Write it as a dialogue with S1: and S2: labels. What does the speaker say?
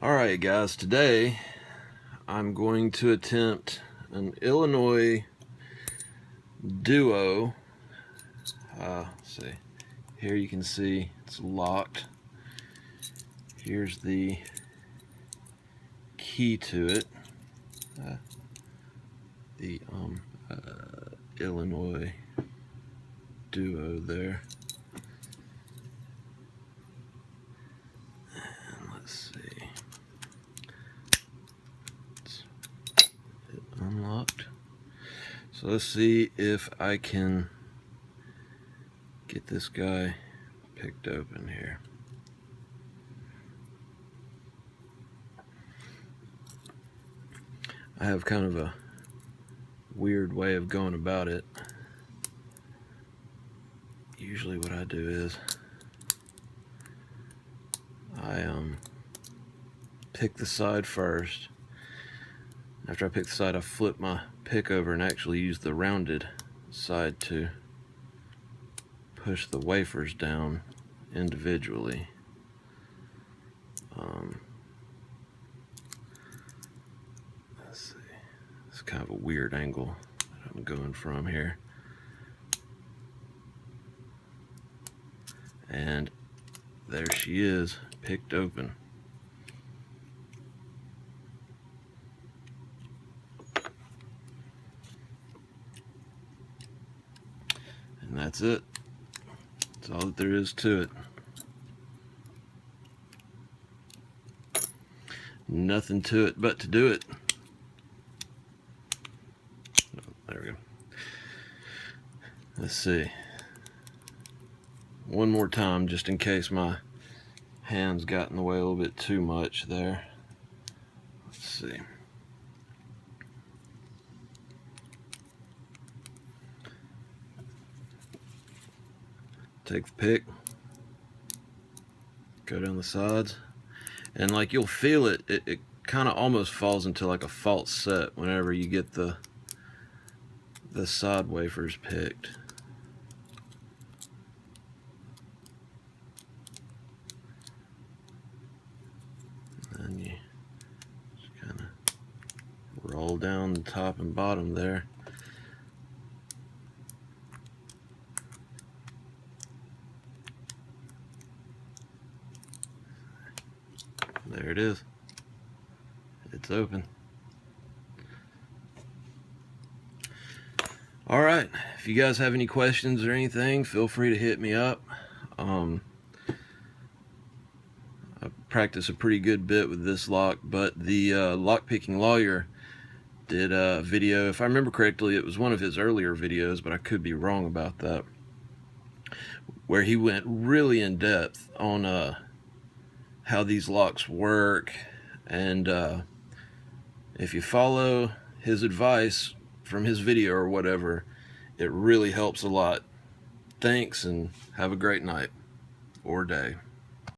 S1: Alright guys, today I'm going to attempt an Illinois duo. Let's see, here you can see it's locked. Here's the key to it. The Illinois duo there. And let's see. Unlocked. So let's see if I can get this guy picked open here. I have kind of a weird way of going about it. Usually what I do is I pick the side first. After I pick the side, I flip my pick over and actually use the rounded side to push the wafers down individually. Let's see. It's kind of a weird angle that I'm going from here. And there she is, picked open. And that's it. That's all that there is to it. Nothing to it but to do it. Oh, there we go. Let's see. One more time, just in case my hands got in the way a little bit too much there. Let's see. Take the pick, go down the sides, and like you'll feel it, it kind of almost falls into like a false set whenever you get the side wafers picked. And you just kind of roll down the top and bottom there. There it is. It's open. Alright, if you guys have any questions or anything, feel free to hit me up. I practice a pretty good bit with this lock, but the lockpicking lawyer did a video, if I remember correctly, it was one of his earlier videos, but I could be wrong about that, where he went really in depth on how these locks work, and if you follow his advice from his video or whatever, it really helps a lot. Thanks, and have a great night or day.